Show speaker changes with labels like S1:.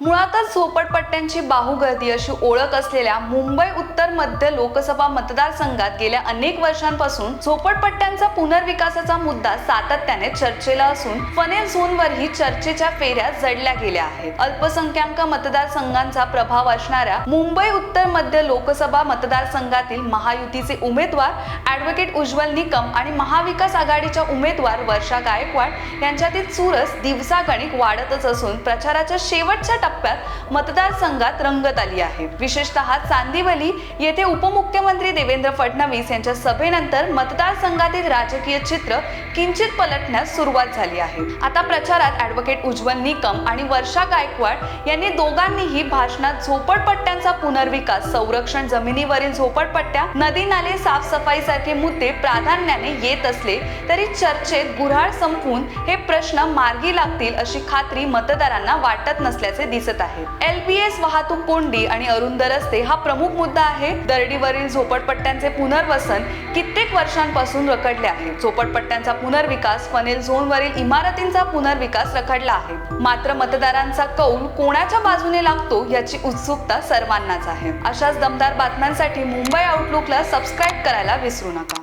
S1: मुळातच झोपडपट्ट्यांची बाहुगर्दी अशी ओळख असलेल्या मुंबई उत्तर मध्य लोकसभा मतदारसंघात गेल्या अनेक वर्षांपासून झोपडपट्ट्यांचा पुनर्विकासाचा मुद्दा सातत्याने चर्चेला असून फनेल झोनवरही चर्चेच्या फेऱ्या जडल्या गेल्या आहेत. अल्पसंख्याक मतदारसंघांचा प्रभाव असणाऱ्या मुंबई उत्तर मध्य लोकसभा मतदारसंघातील महायुतीचे उमेदवार ॲडव्होकेट उज्ज्वल निकम आणि महाविकास आघाडीच्या उमेदवार वर्षा गायकवाड यांच्यातील चुरस दिवसागणिक वाढतच असून प्रचाराच्या शेवटच्या टप्प्यात मतदारसंघात रंगत आली आहे. विशेषतः चांदिवली येथे उपमुख्यमंत्री देवेंद्र फडणवीस यांच्या सभेनंतर मतदारसंघातील राजकीय चित्र किंचित पलटण्यास सुरुवात झाली आहे. आता प्रचारात ॲडव्होकेट उज्ज्वल निकम आणि वर्षा गायकवाड यांनी दोघांनीही भाषणात झोपडपट्ट्यांचा पुनर्विकास, संरक्षण जमिनीवरील झोपडपट्ट्या, नदी नाले साफसफाई सारखे मुद्दे प्राधान्याने येत असले तरी चर्चेत गुऱ्हाळ संपवून हे प्रश्न मार्गी लागतील अशी खात्री मतदारांना वाटत नसल्याचे दिसत आहे. LBS वाहतूक कोंडी आणि अरुंद रस्ते हा प्रमुख मुद्दा आहे. दरडीवरील झोपडपट्ट्यांचे पुनर्वसन कित्येक वर्षांपासून रखडले आहे. झोपडपट्ट्यांचा पुनर्विकास, फनेल झोनवरील इमारतींचा पुनर्विकास रखडला आहे. मात्र मतदारांचा कौल कोणाच्या बाजूने लागतो याची उत्सुकता सर्वांनाच आहे. अशाच दमदार बातम्यांसाठी मुंबई आउटलुकला सबस्क्राईब करायला विसरू नका.